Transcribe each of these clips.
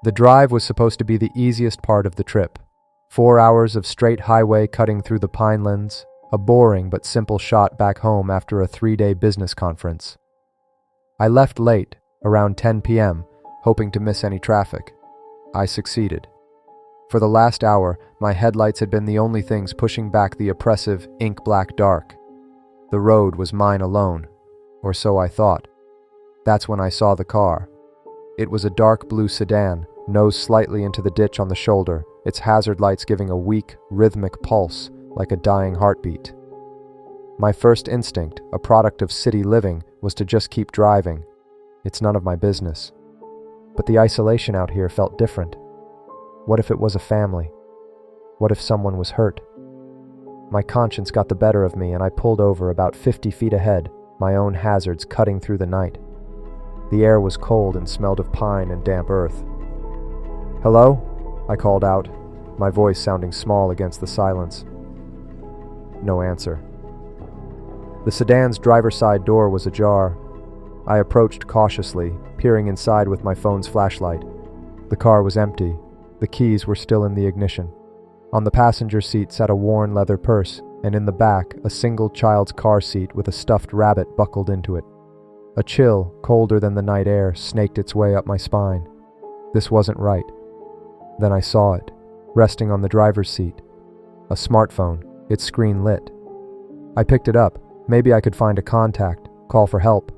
The drive was supposed to be the easiest part of the trip. 4 hours of straight highway cutting through the pinelands, a boring but simple shot back home after a 3-day business conference. I left late, around 10 p.m., hoping to miss any traffic. I succeeded. For the last hour, my headlights had been the only things pushing back the oppressive, ink-black dark. The road was mine alone, or so I thought. That's when I saw the car. It was a dark blue sedan, nose slightly into the ditch on the shoulder, its hazard lights giving a weak, rhythmic pulse like a dying heartbeat. My first instinct, a product of city living, was to just keep driving. It's none of my business. But the isolation out here felt different. What if it was a family? What if someone was hurt? My conscience got the better of me and I pulled over about 50 feet ahead, my own hazards cutting through the night. The air was cold and smelled of pine and damp earth. "Hello?" I called out, my voice sounding small against the silence. No answer. The sedan's driver's side door was ajar. I approached cautiously, peering inside with my phone's flashlight. The car was empty. The keys were still in the ignition. On the passenger seat sat a worn leather purse, and in the back, a single child's car seat with a stuffed rabbit buckled into it. A chill, colder than the night air, snaked its way up my spine. This wasn't right. Then I saw it, resting on the driver's seat. A smartphone, its screen lit. I picked it up. Maybe I could find a contact, call for help.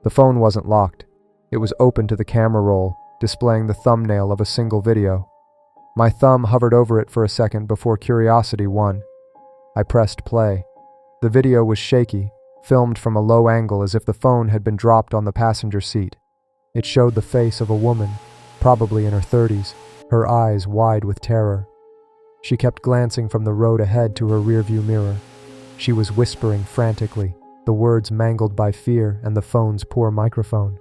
The phone wasn't locked. It was open to the camera roll, displaying the thumbnail of a single video. My thumb hovered over it for a second before curiosity won. I pressed play. The video was shaky, filmed from a low angle as if the phone had been dropped on the passenger seat. It showed the face of a woman, probably in her 30s, her eyes wide with terror. She kept glancing from the road ahead to her rearview mirror. She was whispering frantically, the words mangled by fear and the phone's poor microphone.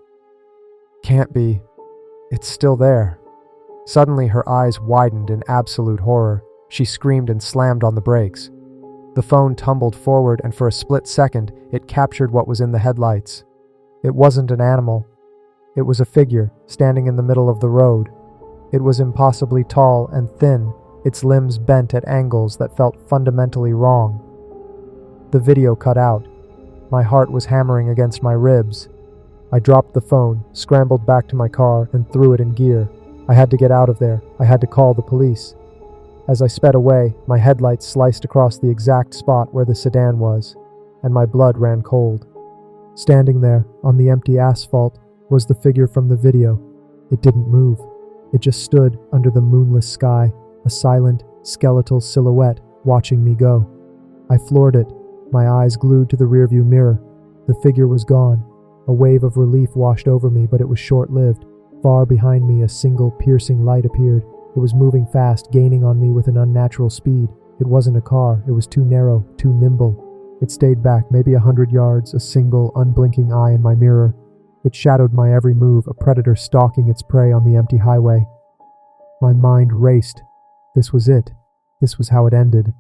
"Can't be. It's still there." Suddenly her eyes widened in absolute horror. She screamed and slammed on the brakes. The phone tumbled forward and for a split second it captured what was in the headlights. It wasn't an animal. It was a figure standing in the middle of the road. It was impossibly tall and thin, its limbs bent at angles that felt fundamentally wrong. The video cut out. My heart was hammering against my ribs. I dropped the phone, scrambled back to my car, and threw it in gear. I had to get out of there. I had to call the police. As I sped away, my headlights sliced across the exact spot where the sedan was, and my blood ran cold. Standing there, on the empty asphalt, was the figure from the video. It didn't move. It just stood under the moonless sky, a silent, skeletal silhouette watching me go. I floored it, my eyes glued to the rearview mirror. The figure was gone. A wave of relief washed over me, but it was short-lived. Far behind me, a single piercing light appeared. It was moving fast, gaining on me with an unnatural speed. It wasn't a car. It was too narrow, too nimble. It stayed back, maybe 100 yards, a single, unblinking eye in my mirror. It shadowed my every move, a predator stalking its prey on the empty highway. My mind raced. This was it. This was how it ended.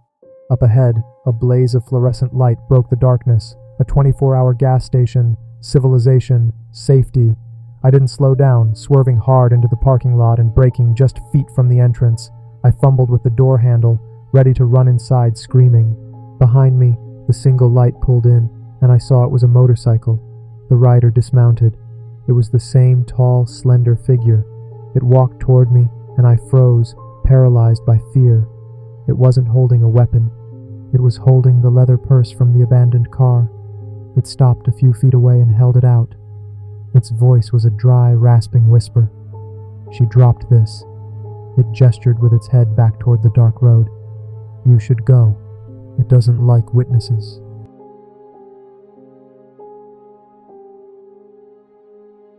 Up ahead, a blaze of fluorescent light broke the darkness. A 24-hour gas station, civilization, safety. I didn't slow down, swerving hard into the parking lot and braking just feet from the entrance. I fumbled with the door handle, ready to run inside screaming. Behind me, the single light pulled in, and I saw it was a motorcycle. The rider dismounted. It was the same tall, slender figure. It walked toward me, and I froze, paralyzed by fear. It wasn't holding a weapon. It was holding the leather purse from the abandoned car. It stopped a few feet away and held it out. Its voice was a dry, rasping whisper. She dropped this. It gestured with its head back toward the dark road. "You should go. It doesn't like witnesses."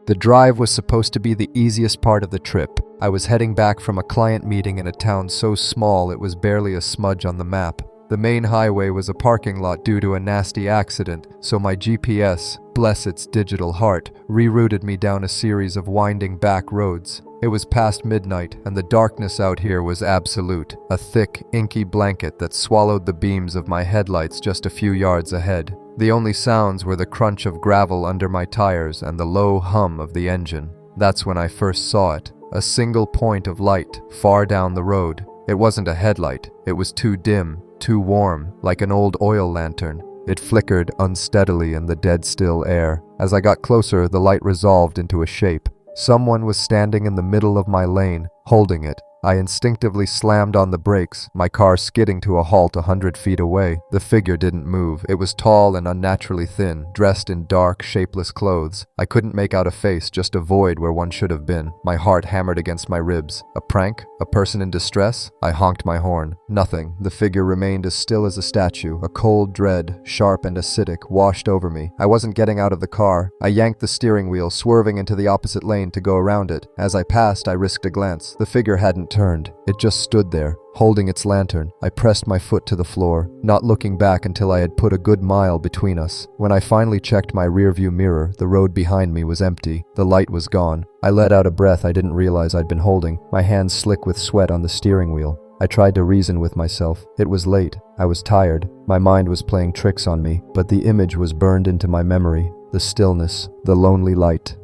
The drive was supposed to be the easiest part of the trip. I was heading back from a client meeting in a town so small it was barely a smudge on the map. The main highway was a parking lot due to a nasty accident, so my GPS, bless its digital heart, rerouted me down a series of winding back roads. It was past midnight, and the darkness out here was absolute, a thick, inky blanket that swallowed the beams of my headlights just a few yards ahead. The only sounds were the crunch of gravel under my tires and the low hum of the engine. That's when I first saw it. a single point of light far down the road. It wasn't a headlight. It was too dim, too warm, like an old oil lantern. It flickered unsteadily in the dead-still air. As I got closer, the light resolved into a shape. Someone was standing in the middle of my lane, holding it. I instinctively slammed on the brakes, my car skidding to a halt 100 feet away. The figure didn't move. It was tall and unnaturally thin, dressed in dark, shapeless clothes. I couldn't make out a face, just a void where one should have been. My heart hammered against my ribs. A prank? A person in distress? I honked my horn. Nothing. The figure remained as still as a statue. A cold dread, sharp and acidic, washed over me. I wasn't getting out of the car. I yanked the steering wheel, swerving into the opposite lane to go around it. As I passed, I risked a glance. The figure hadn't turned. It just stood there, holding its lantern. I pressed my foot to the floor, not looking back until I had put a good mile between us. When I finally checked my rearview mirror, the road behind me was empty. The light was gone. I let out a breath I didn't realize I'd been holding, my hands slick with sweat on the steering wheel. I tried to reason with myself. It was late. I was tired. My mind was playing tricks on me, but the image was burned into my memory. The stillness, the lonely light.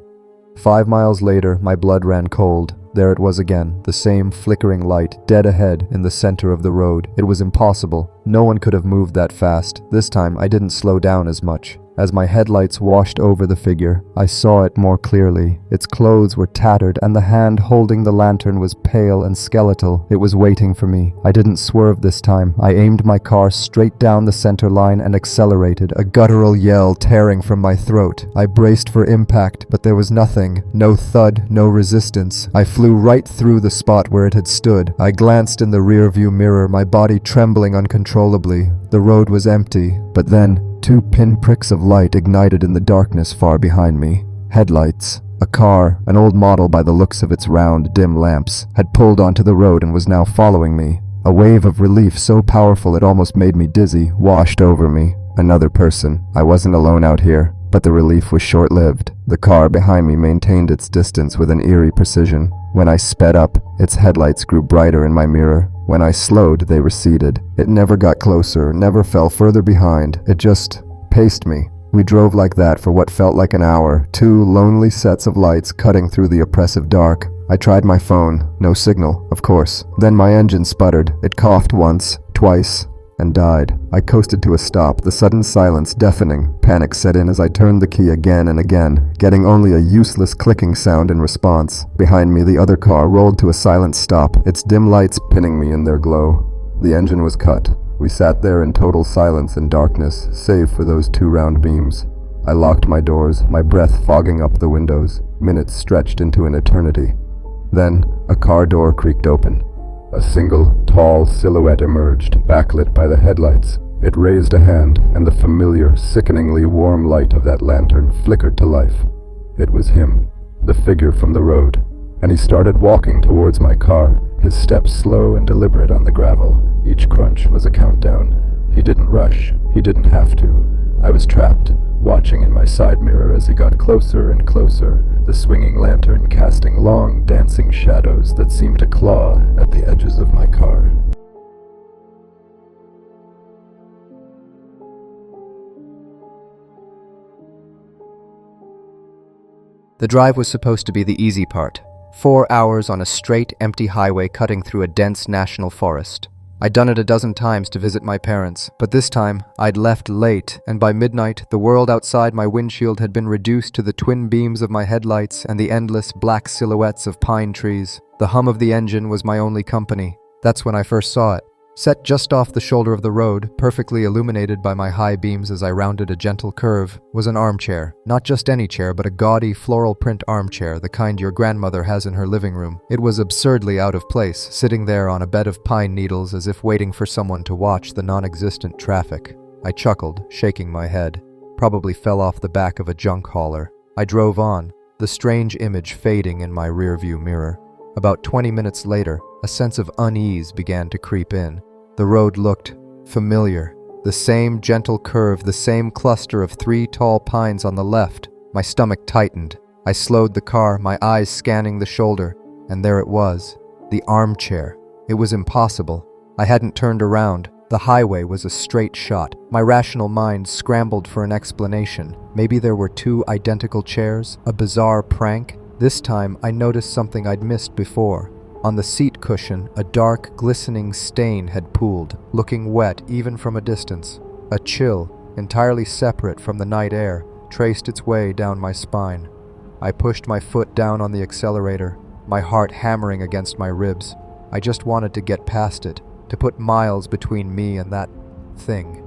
5 miles later, my blood ran cold. There it was again, the same flickering light, dead ahead in the center of the road. It was impossible. No one could have moved that fast. This time, I didn't slow down as much. As my headlights washed over the figure, I saw it more clearly. Its clothes were tattered, and the hand holding the lantern was pale and skeletal. It was waiting for me. I didn't swerve this time. I aimed my car straight down the center line and accelerated, a guttural yell tearing from my throat. I braced for impact, but there was nothing. No thud, no resistance. I flew right through the spot where it had stood. I glanced in the rearview mirror, my body trembling uncontrollably. The road was empty, but then 2 pinpricks of light ignited in the darkness far behind me. Headlights. A car, an old model by the looks of its round, dim lamps, had pulled onto the road and was now following me. A wave of relief so powerful it almost made me dizzy washed over me. Another person. I wasn't alone out here, but the relief was short-lived. The car behind me maintained its distance with an eerie precision. When I sped up, its headlights grew brighter in my mirror. When I slowed, they receded. It never got closer, never fell further behind. It just paced me. We drove like that for what felt like an hour, 2 lonely sets of lights cutting through the oppressive dark. I tried my phone. No signal, of course. Then my engine sputtered. It coughed once, twice, and died. I coasted to a stop, the sudden silence deafening. Panic set in as I turned the key again and again, getting only a useless clicking sound in response. Behind me, the other car rolled to a silent stop, its dim lights pinning me in their glow. The engine was cut. We sat there in total silence and darkness, save for those 2 round beams. I locked my doors, my breath fogging up the windows. Minutes stretched into an eternity. Then, a car door creaked open. A single, tall silhouette emerged, backlit by the headlights. It raised a hand, and the familiar, sickeningly warm light of that lantern flickered to life. It was him, the figure from the road, and he started walking towards my car, his steps slow and deliberate on the gravel. Each crunch was a countdown. He didn't rush. He didn't have to. I was trapped, watching in my side mirror as he got closer and closer, the swinging lantern casting long, dancing shadows that seemed to claw at the edges of my car. The drive was supposed to be the easy part. 4 hours on a straight, empty highway cutting through a dense national forest. I'd done it a dozen times to visit my parents, but this time I'd left late, and by midnight the world outside my windshield had been reduced to the twin beams of my headlights and the endless black silhouettes of pine trees. The hum of the engine was my only company. That's when I first saw it. Set just off the shoulder of the road, perfectly illuminated by my high beams as I rounded a gentle curve, was an armchair. Not just any chair, but a gaudy floral print armchair, the kind your grandmother has in her living room. It was absurdly out of place, sitting there on a bed of pine needles as if waiting for someone to watch the non-existent traffic. I chuckled, shaking my head. Probably fell off the back of a junk hauler. I drove on, the strange image fading in my rearview mirror. About 20 minutes later, a sense of unease began to creep in. The road looked familiar. The same gentle curve, the same cluster of 3 tall pines on the left. My stomach tightened. I slowed the car, my eyes scanning the shoulder, and there it was, the armchair. It was impossible. I hadn't turned around. The highway was a straight shot. My rational mind scrambled for an explanation. Maybe there were 2 identical chairs, a bizarre prank. This time, I noticed something I'd missed before. On the seat cushion, a dark, glistening stain had pooled, looking wet even from a distance. A chill, entirely separate from the night air, traced its way down my spine. I pushed my foot down on the accelerator, my heart hammering against my ribs. I just wanted to get past it, to put miles between me and that thing.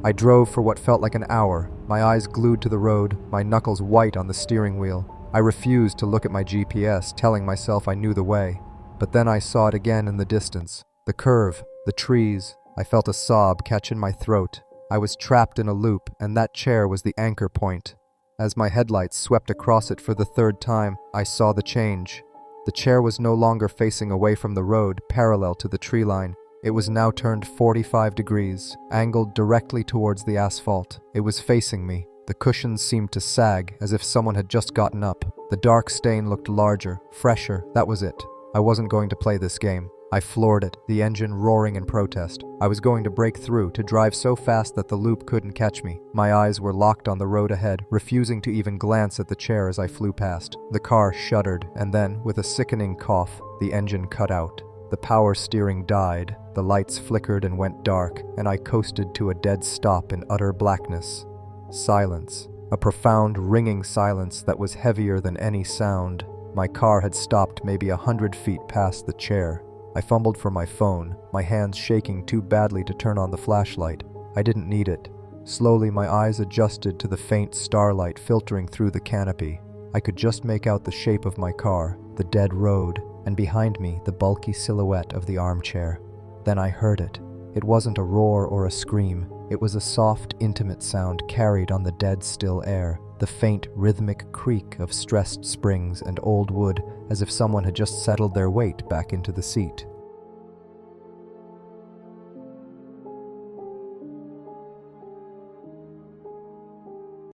I drove for what felt like an hour, my eyes glued to the road, my knuckles white on the steering wheel. I refused to look at my GPS, telling myself I knew the way. But then I saw it again in the distance. The curve, the trees. I felt a sob catch in my throat. I was trapped in a loop, and that chair was the anchor point. As my headlights swept across it for the third time, I saw the change. The chair was no longer facing away from the road, parallel to the tree line. It was now turned 45 degrees, angled directly towards the asphalt. It was facing me. The cushions seemed to sag, as if someone had just gotten up. The dark stain looked larger, fresher. That was it. I wasn't going to play this game. I floored it, the engine roaring in protest. I was going to break through, to drive so fast that the loop couldn't catch me. My eyes were locked on the road ahead, refusing to even glance at the chair as I flew past. The car shuddered, and then, with a sickening cough, the engine cut out. The power steering died, the lights flickered and went dark, and I coasted to a dead stop in utter blackness. Silence. A profound, ringing silence that was heavier than any sound. My car had stopped maybe 100 feet past the chair. I fumbled for my phone, my hands shaking too badly to turn on the flashlight. I didn't need it. Slowly, my eyes adjusted to the faint starlight filtering through the canopy. I could just make out the shape of my car, the dead road, and behind me, the bulky silhouette of the armchair. Then I heard it. It wasn't a roar or a scream. It was a soft, intimate sound carried on the dead, still air, the faint, rhythmic creak of stressed springs and old wood, as if someone had just settled their weight back into the seat.